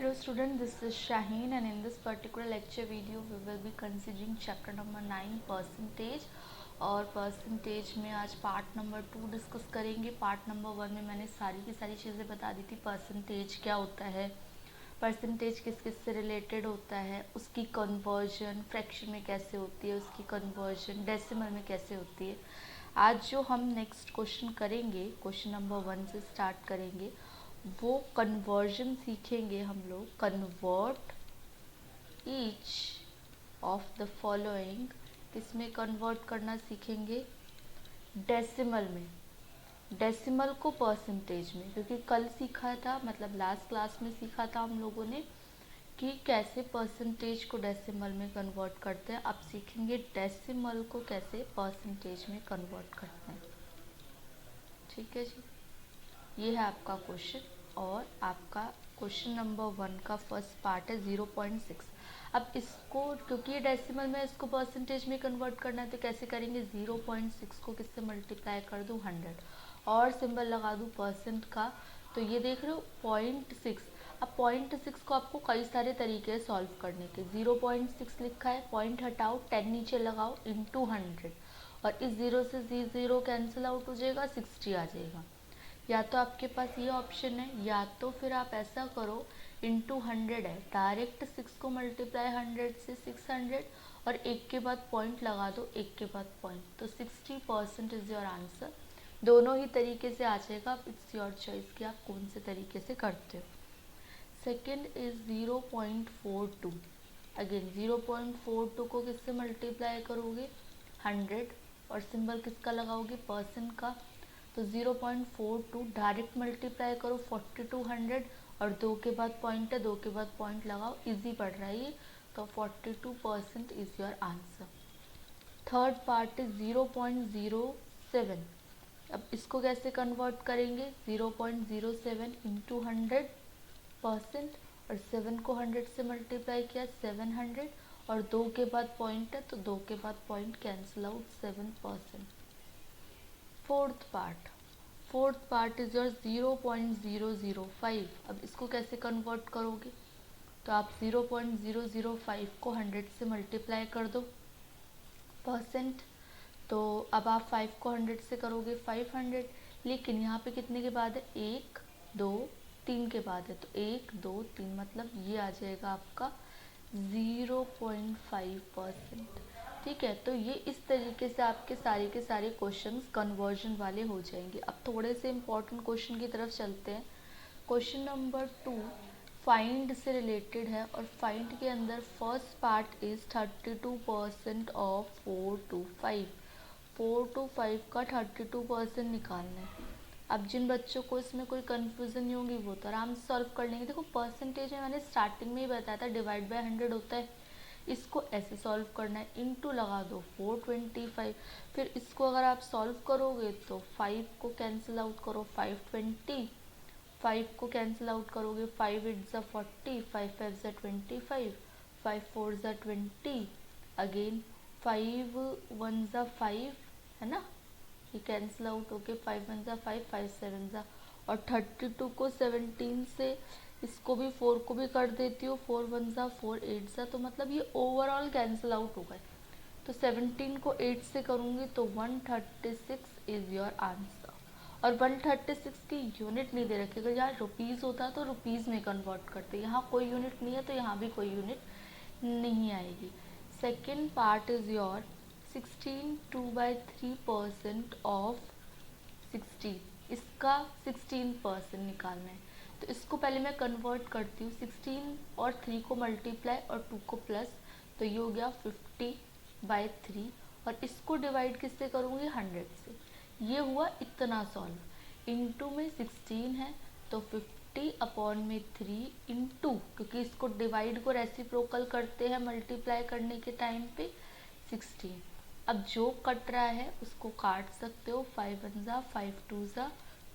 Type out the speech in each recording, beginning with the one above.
Hello student, this is Shaheen and in this particular lecture video we will be considering chapter number 9 percentage और percentage में आज part number 2 discuss करेंगे। Part number 1 में मैंने सारी की सारी चीज़ें बता दी थी। परसेंटेज क्या होता है, परसेंटेज किस किस से रिलेटेड होता है, उसकी कन्वर्जन फ्रैक्शन में कैसे होती है, उसकी कन्वर्जन डेसिमल में कैसे होती है। आज जो हम नेक्स्ट क्वेश्चन करेंगे, क्वेश्चन नंबर 1 से स्टार्ट करेंगे, वो कन्वर्जन सीखेंगे हम लोग। Convert each of the following, किसमें कन्वर्ट करना सीखेंगे, डेसिमल में, डेसिमल को परसेंटेज में। क्योंकि कल सीखा था, मतलब लास्ट क्लास में सीखा था हम लोगों ने कि कैसे परसेंटेज को डेसिमल में कन्वर्ट करते हैं। अब सीखेंगे डेसिमल को कैसे परसेंटेज में कन्वर्ट करते हैं। ठीक है जी, ये है आपका क्वेश्चन और आपका क्वेश्चन नंबर 1 का फर्स्ट पार्ट है 0.6। अब इसको क्योंकि ये डेसिमल में, इसको परसेंटेज में कन्वर्ट करना है तो कैसे करेंगे, 0.6 को किससे मल्टीप्लाई कर दूँ, 100 और सिंबल लगा दूँ परसेंट का। तो ये देख रहे हो 0.6। अब 0.6 को आपको कई सारे तरीके सॉल्व करने के। 0.6 लिखा है, पॉइंट हटाओ, 10 नीचे लगाओ, इंटू 100 और इस 0 से 0 कैंसिल आउट हो जाएगा, 60 आ जाएगा। या तो आपके पास ये ऑप्शन है, या तो फिर आप ऐसा करो, इंटू 100 है, डायरेक्ट 6 को मल्टीप्लाई 100 से 600 और एक के बाद पॉइंट लगा दो, एक के बाद पॉइंट, तो 60% इज योर आंसर। दोनों ही तरीके से आ जाएगा, इट्स योर चॉइस कि आप कौन से तरीके से करते हो। Second is 0.42। अगेन 0.42 को किससे मल्टीप्लाई करोगे, 100 और सिंबल किसका लगाओगे, परसेंट का। तो 0.42 डायरेक्ट मल्टीप्लाई करो 4200 और 2 के बाद पॉइंट है, 2 के बाद पॉइंट लगाओ, इजी पड़ रहा है ये। तो 42% is your answer. Third part is 0.07। अब इसको कैसे कन्वर्ट करेंगे, 0.07 इंटू 100% और 7 को 100 से मल्टीप्लाई किया 700 और 2 के बाद पॉइंट है तो 2 के बाद point cancel out 7%। Fourth part is your 0.005। अब इसको कैसे कन्वर्ट करोगे, तो आप 0.005 को 100 से मल्टीप्लाई कर दो परसेंट। तो अब आप 5 को 100 से करोगे 500, लेकिन यहाँ पे कितने के बाद है, 1 2 3 के बाद है, तो 1 2 3 मतलब ये आ जाएगा आपका 0.5%। ठीक है, तो ये इस तरीके से आपके सारे के सारे क्वेश्चंस कन्वर्जन वाले हो जाएंगे। अब थोड़े से इम्पोर्टेंट क्वेश्चन की तरफ चलते हैं। क्वेश्चन नंबर 2 फाइंड से रिलेटेड है और फाइंड के अंदर first part is 32% of 4 to 5। 4 to 5 का 32% निकालना है। अब जिन बच्चों को इसमें कोई कन्फ्यूज़न नहीं होगी वो तो आराम से सॉल्व कर लेंगे। देखो परसेंटेज में मैंने स्टार्टिंग में ही बताया था, डिवाइड बाय 100 होता है। इसको ऐसे सॉल्व करना है, इनटू लगा दो 425। फिर इसको अगर आप सॉल्व करोगे तो 5 को कैंसिल आउट करो, 520। 5 को कैंसिल आउट करोगे, 5 8 ज़ा 40, 5 5 ज़ा 25, 5 4 ज़ा 20, अगेन 5 1 ज़ा 5, है ना, ये कैंसिल आउट होके 5 1 ज़ा 5, 5 7 ज़ा, और 32 को 17 से, इसको भी 4 को भी कर देती हूँ, 4 1 ज़ा 4 8 ज़ा, तो मतलब ये ओवरऑल कैंसिल आउट हो गए। तो 17 को 8 से करूँगी तो 136 इज़ योर आंसर। और 136 की यूनिट नहीं दे रखी, अगर यहाँ रुपीज़ होता तो रुपीज़ में कन्वर्ट करते, यहाँ कोई यूनिट नहीं है तो यहाँ भी कोई यूनिट नहीं आएगी। Second part is your 16 2/3% of 16। इसका 16% निकालना है, तो इसको पहले मैं कन्वर्ट करती हूँ। 16 और 3 को मल्टीप्लाई और 2 को प्लस, तो ये हो गया 50/3 और इसको डिवाइड किससे करूँगी, 100 से। ये हुआ इतना सॉल्व। इनटू में 16 है तो 50/3 इंटू, क्योंकि इसको डिवाइड को रेसिप्रोकल करते हैं मल्टीप्लाई करने के टाइम पे, 16। अब जो कट रहा है उसको काट सकते हो, 5 1 ज़ा 5 2 ज़ा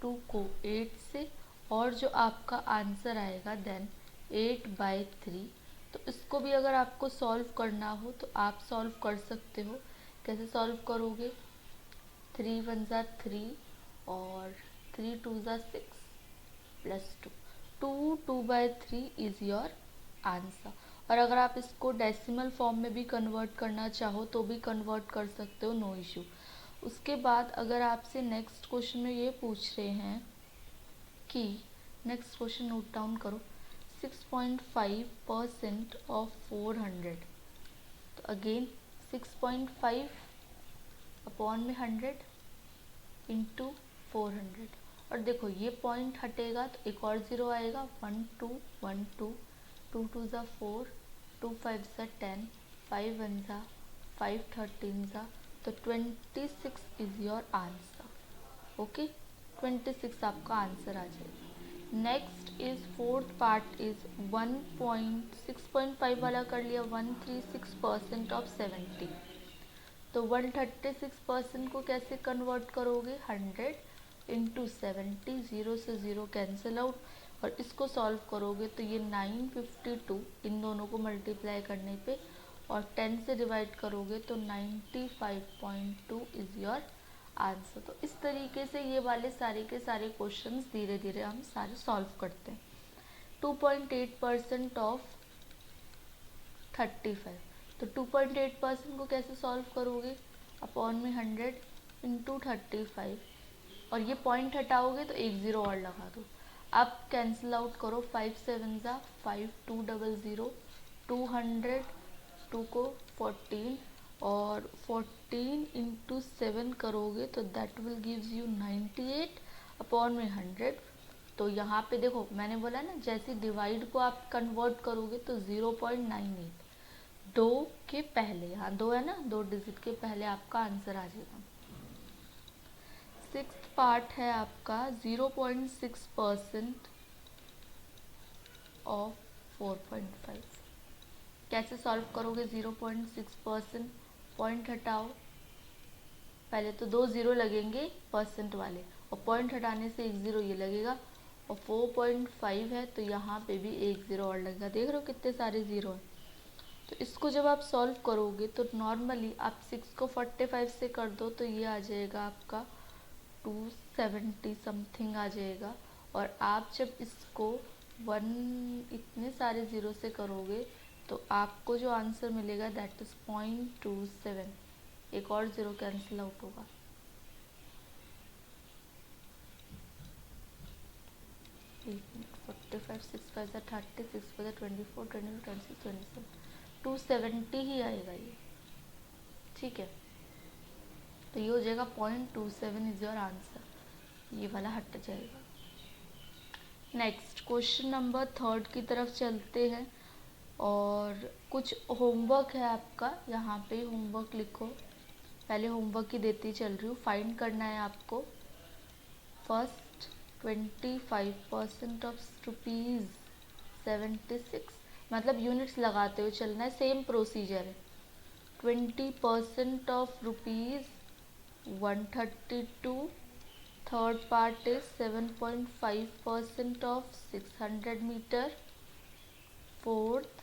2 को 8 से, और जो आपका आंसर आएगा देन 8/3। तो इसको भी अगर आपको सॉल्व करना हो तो आप सॉल्व कर सकते हो। कैसे सॉल्व करोगे, 3 1 ज़ा 3 और 3 2 ज़ा 6 +2, 2/3 इज़ योर आंसर। और अगर आप इसको डेसिमल फॉर्म में भी कन्वर्ट करना चाहो तो भी कन्वर्ट कर सकते हो, नो इशू। उसके बाद अगर आपसे नेक्स्ट क्वेश्चन में ये पूछ रहे हैं कि, नेक्स्ट क्वेश्चन नोट डाउन करो, 6.5% ऑफ 400, तो अगेन 6.5 अपॉन में 100 इंटू 400, और देखो ये पॉइंट हटेगा तो एक और ज़ीरो आएगा, 1 2 1 2, 2 2 ज़ा 4, 2 5 ज़ा 10, 5 1 ज़ा 5, 13 ज़ा, तो 26 इज़ योर आंसर। ओके, 26 आपका आंसर आ जाएगा। Next is fourth part is 6.5 वाला कर लिया, 136% ऑफ 70, तो 136% को कैसे कन्वर्ट करोगे, 100 इंटू 70, 0 से 0 कैंसिल आउट, और इसको सॉल्व करोगे तो ये 952, इन दोनों को मल्टीप्लाई करने पे, और 10 से डिवाइड करोगे तो 95.2 इज़ योर आंसर। तो इस तरीके से ये वाले सारे के सारे क्वेश्चंस धीरे धीरे हम सारे सॉल्व करते हैं। 2.8% ऑफ 35, तो 2.8% को कैसे सॉल्व करोगे, अपॉन में 100 इंटू 35, और ये पॉइंट हटाओगे तो एक ज़ीरो और लगा दो। अब कैंसिल आउट करो, 5 7 ज़ा 5, 2 0 0, 200, 2 को 14, और 14 इंटू 7 करोगे तो that will gives you 98 upon में 100। तो यहाँ पे देखो मैंने बोला ना, जैसे डिवाइड को आप कन्वर्ट करोगे तो 0.98, दो के पहले, यहाँ दो है ना, दो डिजिट के पहले आपका आंसर आ जाएगा। सिक्स्थ पार्ट है आपका 0.6% ऑफ 4.5, कैसे सॉल्व करोगे, 0.6%, पॉइंट हटाओ, पहले तो दो ज़ीरो लगेंगे परसेंट वाले, और पॉइंट हटाने से एक ज़ीरो ये लगेगा, और 4.5 है तो यहाँ पे भी एक ज़ीरो और लगेगा। देख रहे हो कितने सारे ज़ीरो हैं। तो इसको जब आप सॉल्व करोगे तो नॉर्मली आप 6 को 45 से कर दो तो ये आ जाएगा आपका 270 समथिंग आ जाएगा, और आप जब इसको 1 इतने सारे ज़ीरो से करोगे तो आपको जो आंसर मिलेगा दैट इज़ 0.27, एक और ज़ीरो कैंसिल आउट होगा। एक मिनट, 45 6 5 30, 6 5 24, 25 26 27, 270 ही आएगा ये, ठीक है। तो ये हो जाएगा 0.27 इज योर आंसर, ये वाला हट जाएगा। नेक्स्ट क्वेश्चन नंबर थर्ड की तरफ चलते हैं, और कुछ होमवर्क है आपका, यहाँ पे होमवर्क लिखो, पहले होमवर्क की देती चल रही हूँ। फाइंड करना है आपको फर्स्ट 25% ऑफ रुपीज़ 76, मतलब यूनिट्स लगाते हुए चलना है, सेम प्रोसीजर है। 20% of rupees 132, third part is 7.5% of 600 metre, fourth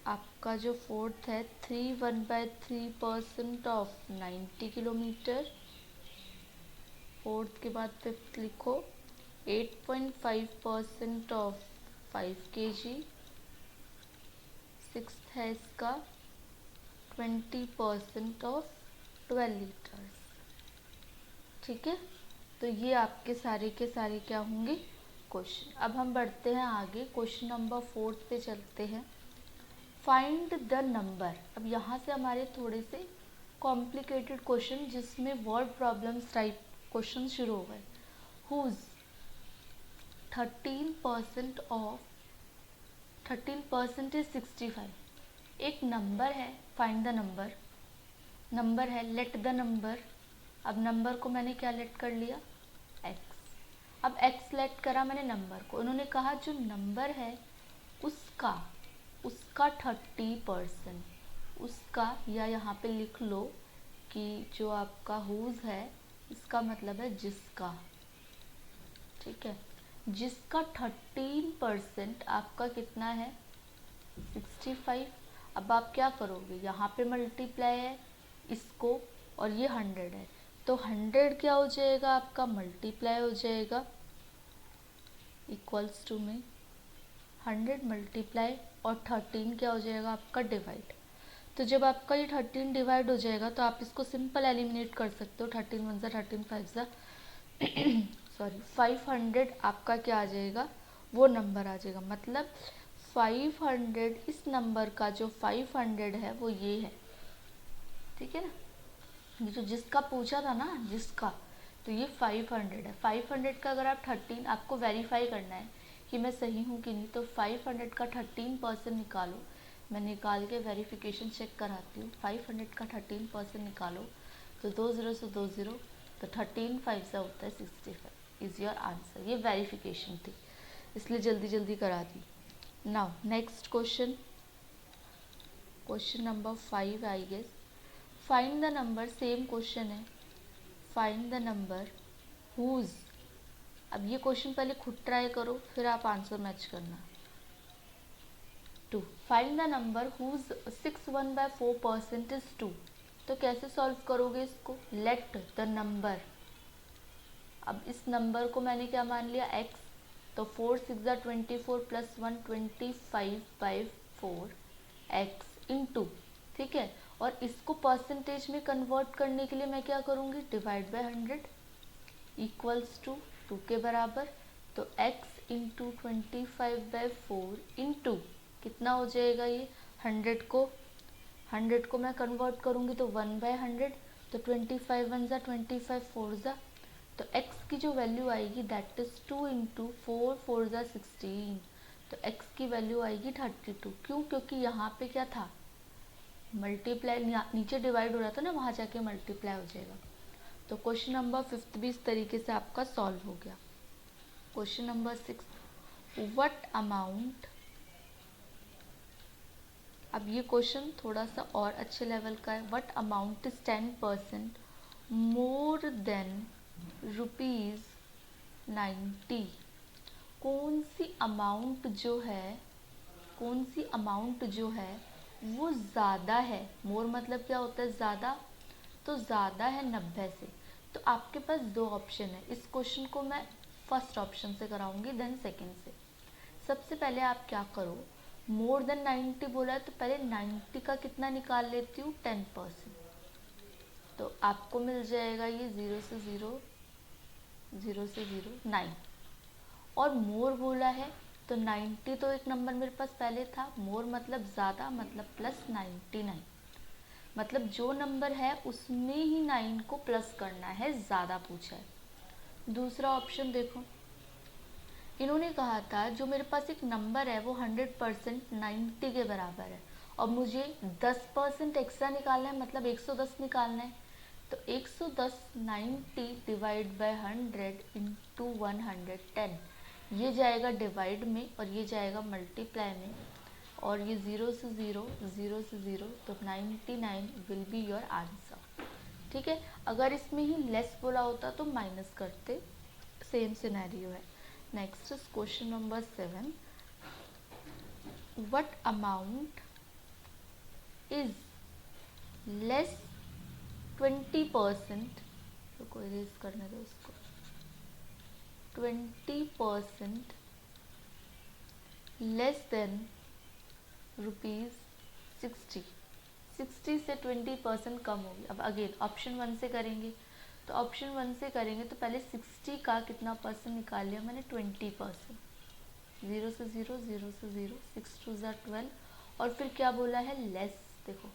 आपका जो फोर्थ है 1/3% ऑफ 90 किलोमीटर, फोर्थ के बाद फिफ्थ लिखो 8.5% ऑफ 5 kg, सिक्स्थ है इसका 20% ऑफ 12 लीटर्स, ठीक है। तो ये आपके सारे के सारे क्या होंगे क्वेश्चन। अब हम बढ़ते हैं आगे, क्वेश्चन नंबर 4 पे चलते हैं। फाइंड द नंबर, अब यहाँ से हमारे थोड़े से कॉम्प्लिकेटेड क्वेश्चन जिसमें वर्ड प्रॉब्लम्स टाइप क्वेश्चन शुरू हो गए। हुज 13% ऑफ 13% इज 65, एक नंबर है, फाइंड द नंबर, नंबर है, लेट द नंबर। अब नंबर को मैंने क्या लेट कर लिया, x। अब x लेट करा मैंने नंबर को, उन्होंने कहा जो नंबर है उसका 30%, उसका, या यहाँ पे लिख लो कि जो आपका हुज है इसका मतलब है जिसका, ठीक है, जिसका 13% आपका कितना है 65। अब आप क्या करोगे, यहाँ पे मल्टीप्लाई है इसको, और ये 100 है, तो 100 क्या हो जाएगा आपका मल्टीप्लाई हो जाएगा इक्वल्स टू में 100 मल्टीप्लाई और 13 क्या हो जाएगा आपका डिवाइड। तो जब आपका ये 13 डिवाइड हो जाएगा तो आप इसको सिंपल एलिमिनेट कर सकते हो। 13 1 ज़ा 13 5 ज़ा सॉरी 500 आपका क्या आ जाएगा, वो नंबर आ जाएगा। मतलब 500 इस नंबर का जो 500 है वो ये है, ठीक है ना। ये जो जिसका पूछा था ना, जिसका, तो ये 500 है। 500 का अगर आप 13 आपको वेरीफाई करना है कि मैं सही हूँ कि नहीं, तो 500 का 13% निकालो। मैं निकाल के वेरिफिकेशन चेक कराती हूँ। 500 का 13% निकालो तो 2 0 से 2 0, तो 13 5 से होता है 65 इज़ योर आंसर। ये वेरिफिकेशन थी इसलिए जल्दी जल्दी करा दी। Now next question, question number 5 I guess. Find the number, same question है, फाइंड द नंबर हुज। अब ये क्वेश्चन पहले खुद ट्राई करो फिर आप आंसर मैच करना। 2 find the number whose 6 1/4% is 2। तो कैसे सॉल्व करोगे इसको, लेट द नंबर, अब इस नंबर को मैंने क्या मान लिया x, तो 4 6 ज़ा 24 प्लस 1 25/4 x इंटू, ठीक है। और इसको परसेंटेज में कन्वर्ट करने के लिए मैं क्या करूँगी, डिवाइड बाय 100 इक्वल्स टू 2 के बराबर। तो x इंटू 25/4 इंटू कितना हो जाएगा, ये 100 को मैं कन्वर्ट करूँगी तो 1/100, तो 25 1 ज़ा 25 4 ज़ा, तो x की जो वैल्यू आएगी दैट इज़ 2 इंटू 4 4 ज़ा 16, तो x की वैल्यू आएगी 32। क्यों, क्योंकि यहाँ पे क्या था, मल्टीप्लाई, नीचे डिवाइड हो रहा था ना, वहाँ जाके मल्टीप्लाई हो जाएगा। तो क्वेश्चन नंबर 5 भी इस तरीके से आपका सॉल्व हो गया। क्वेश्चन नंबर 6, व्हाट अमाउंट, अब ये क्वेश्चन थोड़ा सा और अच्छे लेवल का है। What amount is 10% more than ₹90। कौन सी अमाउंट जो है, कौन सी अमाउंट जो है वो ज़्यादा है, मोर मतलब क्या होता है ज़्यादा, तो ज़्यादा है 90 से। तो आपके पास दो ऑप्शन है, इस क्वेश्चन को मैं फर्स्ट ऑप्शन से कराऊंगी देन सेकंड से। सबसे पहले आप क्या करो, मोर देन 90 बोला है तो पहले 90 का कितना निकाल लेती हूँ 10%, तो आपको मिल जाएगा ये 0 से 0 0 से 0 9। और मोर बोला है तो 90 तो एक नंबर मेरे पास पहले था, मोर मतलब ज़्यादा, मतलब प्लस 99, मतलब जो नंबर है उसमें ही 9 को प्लस करना है, ज़्यादा पूछा है। दूसरा ऑप्शन देखो, इन्होंने कहा था जो मेरे पास एक नंबर है वो 100% 90 के बराबर है और मुझे 10% एक्स्ट्रा निकालना है, मतलब 110 निकालना है। तो 110 90 डिवाइड बाय 100 इंटू 110, ये जाएगा डिवाइड में और ये जाएगा मल्टीप्लाई में, और ये 0 से 0 0 से 0, तो 99 विल बी योर आंसर। ठीक है, अगर इसमें ही लेस बोला होता तो माइनस करते, सेम सिनेरियो है। Next is question number 7, what amount is less 20%, रुको इरेज करने दो इसको, 20% लेस देन ₹60। 60 से 20% कम होगी। अब अगेन ऑप्शन 1 से करेंगे, तो ऑप्शन 1 से करेंगे तो पहले 60 का कितना परसेंट निकाल लिया मैंने, 20%। 0 से 0 0 से 0, 6 2 ज़ा 12, और फिर क्या बोला है लेस, देखो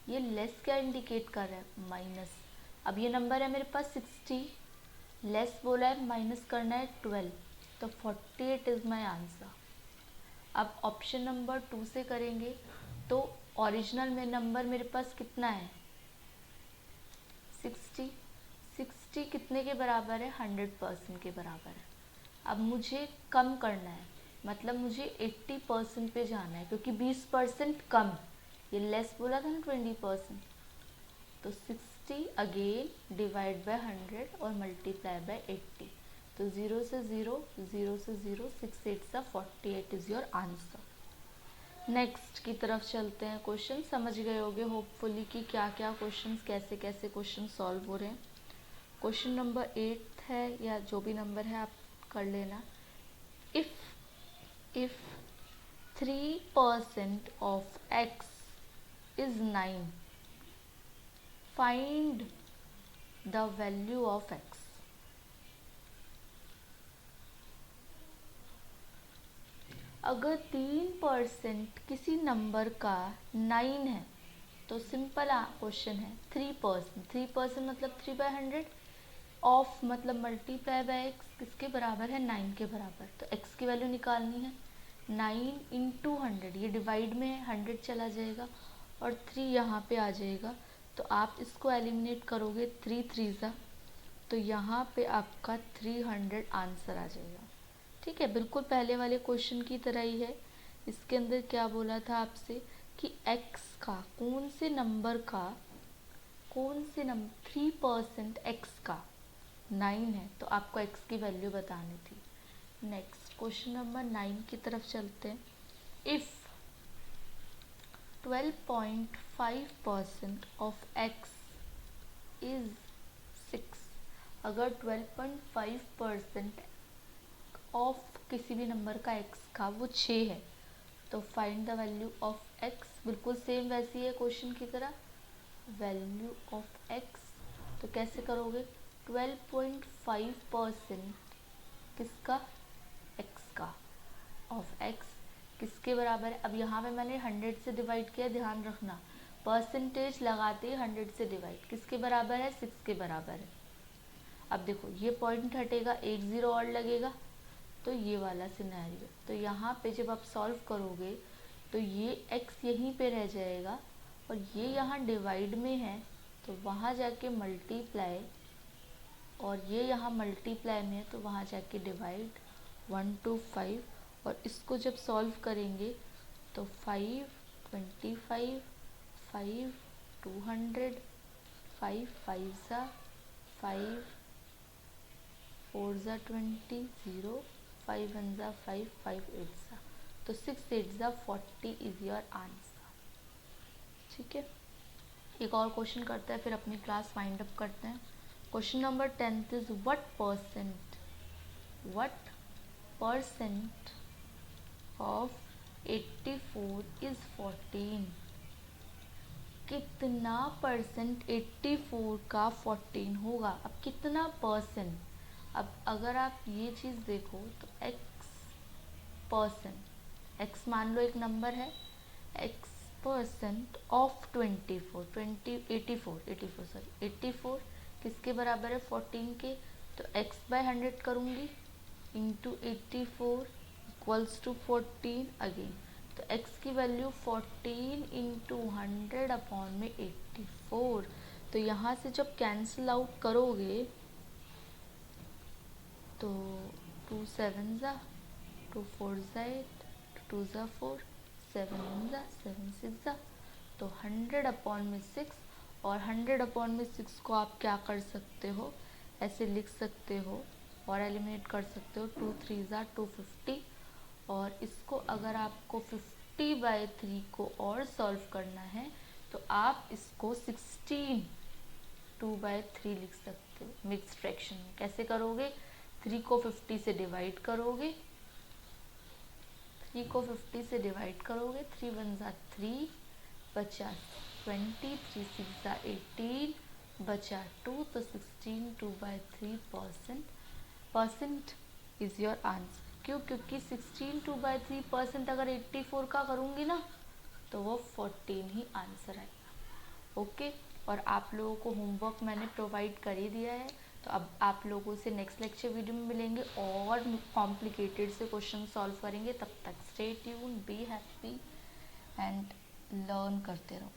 ये लेस क्या इंडिकेट कर रहा है, माइनस। अब ये नंबर है मेरे पास 60, लेस बोला है, माइनस करना है 12, तो 48 इज़ माई आंसर। अब ऑप्शन नंबर 2 से करेंगे तो ओरिजिनल में नंबर मेरे पास कितना है 60, 60 कितने के बराबर है, 100% के बराबर है। अब मुझे कम करना है, मतलब मुझे 80% पे जाना है, क्योंकि 20% कम, ये लेस बोला था ना 20%, तो 60 अगेन डिवाइड बाय 100 और मल्टीप्लाई बाय 80, तो 0 से 0 0 से 0, 6 8 सा 48 इज़ योर आंसर। नेक्स्ट की तरफ चलते हैं। क्वेश्चन समझ गए होंगे होपफुली कि क्या क्या क्वेश्चंस, कैसे कैसे क्वेश्चन सॉल्व हो रहे हैं। क्वेश्चन नंबर 8 है, या जो भी नंबर है आप कर लेना। if 3% of x is 9, find the value of x. अगर 3% किसी नंबर का 9 है तो सिंपल क्वेश्चन है 3%, 3% मतलब 3/100, ऑफ मतलब मल्टीप्लाई बाय एक्स किसके बराबर है 9 के बराबर। तो x की वैल्यू निकालनी है 9 इंटू 100, ये डिवाइड में है 100 चला जाएगा और 3 यहाँ पे आ जाएगा। तो आप इसको एलिमिनेट करोगे 3 3 ज़ा, तो यहाँ पे आपका 300 आंसर आ जाएगा। ठीक है, बिल्कुल पहले वाले क्वेश्चन की तरह ही है। इसके अंदर क्या बोला था आपसे कि x का कौन से नंबर 3% x का 9 है, तो आपको x की वैल्यू बतानी थी। नेक्स्ट क्वेश्चन नंबर 9 की तरफ चलते हैं। इफ 12.5% ऑफ x इज 6, अगर 12.5% ऑफ किसी भी नंबर का x का वो 6 है, तो find the value of x। बिल्कुल सेम वैसी है क्वेश्चन की तरह, वैल्यू ऑफ x। तो कैसे करोगे 12.5% किसका x का ऑफ x किसके बराबर है। अब यहाँ पे मैंने 100 से डिवाइड किया, ध्यान रखना परसेंटेज लगाते ही 100 से डिवाइड किसके बराबर है 6 के बराबर है। अब देखो ये पॉइंट हटेगा, एक ज़ीरो और लगेगा, तो ये वाला सिनेरियो। तो यहाँ पे जब आप सॉल्व करोगे तो ये x यहीं पे रह जाएगा और ये यहाँ डिवाइड में है तो वहाँ जाके मल्टीप्लाई, और ये यहाँ मल्टीप्लाई में है तो वहाँ जाके डिवाइड 1 to 5। और इसको जब सॉल्व करेंगे तो 5 25 5 200 5 5 ज़ा 5 4 ज़ा 20 0 5 1 ज़ा 5 5 8 ज़ा, तो 6 8 ज़ा 40 इज योर आंसर। ठीक है, एक और क्वेश्चन करते हैं फिर अपनी क्लास वाइंड अप करते हैं। Question number 10 is what percent of 84 is 14। कितना परसेंट 84 का 14 होगा। अब कितना परसेंट, अब अगर आप ये चीज़ देखो तो x मान लो एक नंबर है, x परसेंट ऑफ 84 किसके बराबर है 14 के। तो x/100 करूँगी इंटू 84 इक्वल्स टू 14 अगेन, तो x की वैल्यू 14 इंटू 100 अपॉन में 84। तो यहाँ से जब कैंसिल आउट करोगे तो 2 7 ज़ा 2 4 ज़ा 8 2 ज़ा 4 7 1 ज़ा 7 6 ज़ा, तो 100 अपॉन में 6, और 100 अपॉन में 6 को आप क्या कर सकते हो ऐसे लिख सकते हो और एलिमिनेट कर सकते हो 2 3 ज़ा 250। और इसको अगर आपको 50/3 को और सॉल्व करना है तो आप इसको 16 2/3 लिख सकते हो मिक्स फ्रैक्शन में। कैसे करोगे 3 को 50 से डिवाइड करोगे, 3 को 50 से डिवाइड करोगे, 3 1 ज़ा 3 बचा 20 3 6 ज़ा 18 बचा 2, तो 16 2/3 परसेंट इज़ योर आंसर। क्यों, क्योंकि 16 2/3% अगर 84 का करूँगी ना तो वो 14 ही आंसर आएगा। ओके, और आप लोगों को होमवर्क मैंने प्रोवाइड कर ही दिया है, तो अब आप लोगों से नेक्स्ट लेक्चर वीडियो में मिलेंगे और कॉम्प्लिकेटेड से क्वेश्चन सॉल्व करेंगे। तब तक stay tune, be happy and learn करते रहो।